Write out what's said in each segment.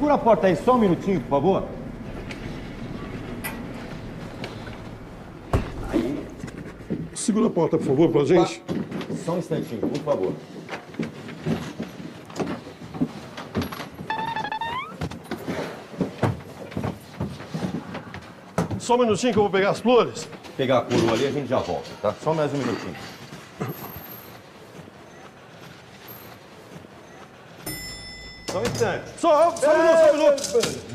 Segura a porta aí, só um minutinho, por favor. Aí. Segura a porta, por favor, pra gente. Só um instantinho, por favor. Só um minutinho que eu vou pegar as flores. Pegar a coroa ali, a gente já volta, tá? Só mais um minutinho. Só um instante. Só um minuto.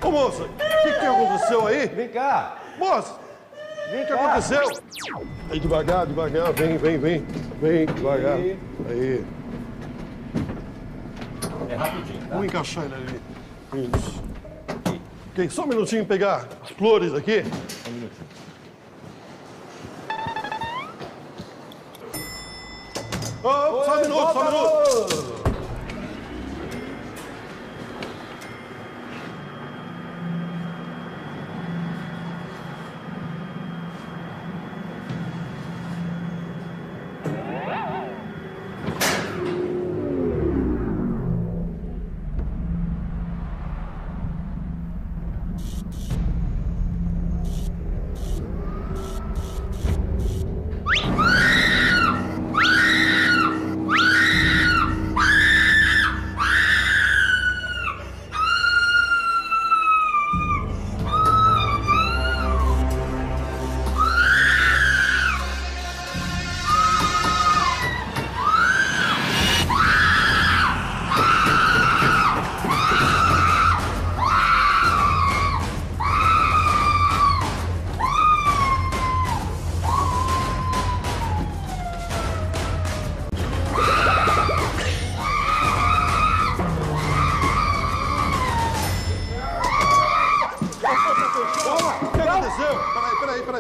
Ô, moça, o que aconteceu aí? Vem cá. Moça, Vem o que cá. aconteceu? Aí, devagar, vem. Vem, devagar. Aí. É rapidinho, tá? Vamos encaixar ele ali. Isso. Ok, só um minutinho pegar as flores aqui. Um minutinho. Oh, só um minuto.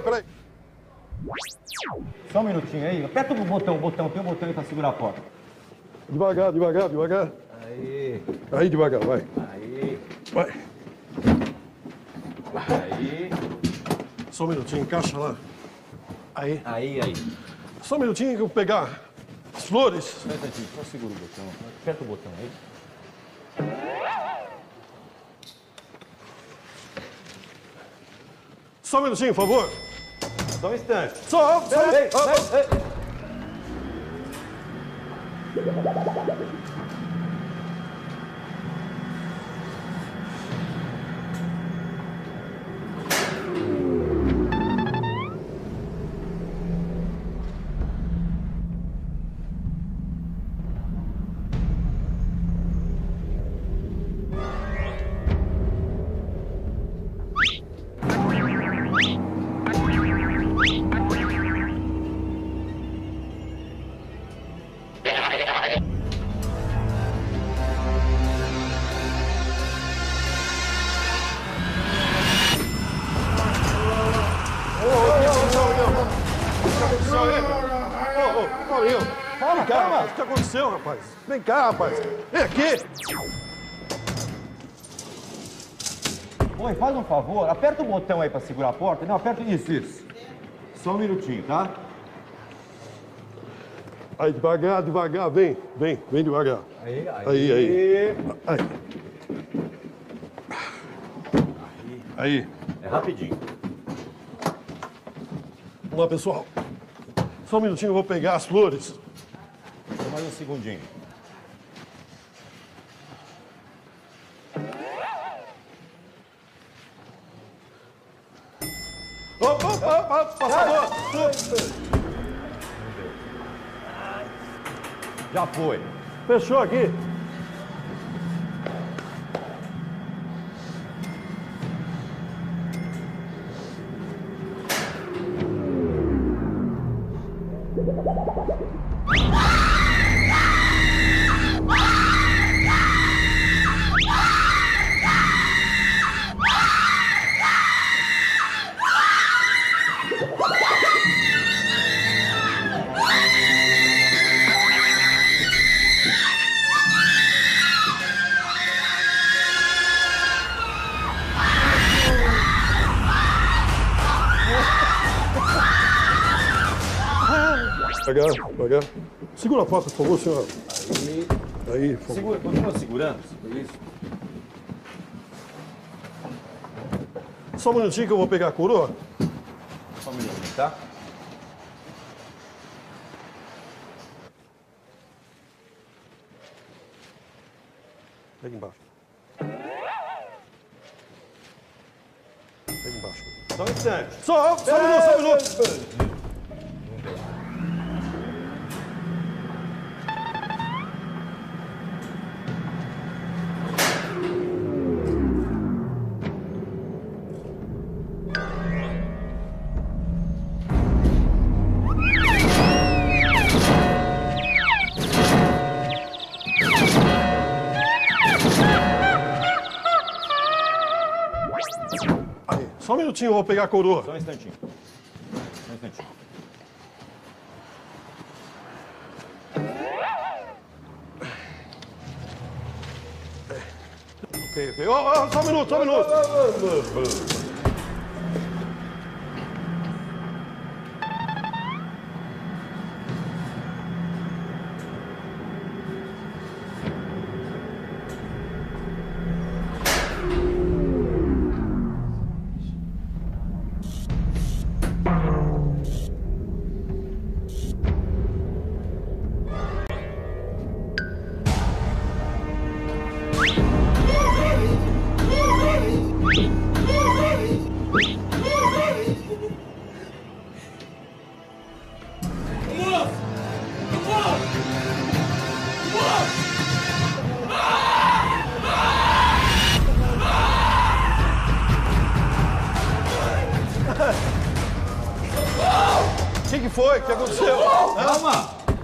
Peraí. Só um minutinho aí. Aperta o botão, tem um botão aí pra segurar a porta. Devagar. Aí. Aí, devagar, vai. Aí. Vai. Aí. Só um minutinho, encaixa lá. Aí. Aí. Só um minutinho que eu vou pegar as flores. Só um instantinho, só segura o botão. Aperta o botão aí. Só um minutinho, por favor. Só um instante. Só um Ei. Paulinho, vem cá, o que aconteceu, rapaz? Vem cá, rapaz. Vem aqui. Oi, faz um favor, aperta o botão aí pra segurar a porta. Não, aperta isso. Só um minutinho, tá? Aí, devagar, vem devagar. Aí. É rapidinho. Vamos lá, pessoal. Só um minutinho, eu vou pegar as flores. Só mais um segundinho. Opa, passador! Já foi. Fechou aqui. Devagar. Segura a porta, por favor, senhor. Aí, por favor. Segura, continua segurando. Isso. Só um minutinho que eu vou pegar a coroa. Só um minutinho, tá? Pega embaixo. Pega embaixo. Só um instante. Só um minuto. Aí, só um minutinho, eu vou pegar a coroa. Só um instantinho. Só um instantinho. Ok. Só um minuto. O que foi? O que aconteceu?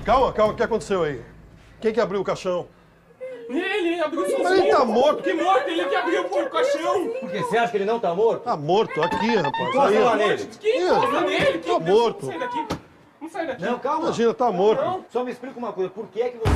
Calma, o que aconteceu aí? Quem que abriu o caixão? Ele abriu sozinho. Mas ele tá morto. Que morto? Ele que abriu o caixão. Por quê? Você acha que ele não tá morto? Tá morto, aqui, rapaz. Encosta lá Aí, nele. Que encosta nele? Que tá morto. Não sai daqui. Não sai daqui. Não, calma. imagina, tá morto. Só me explica uma coisa. Por que você...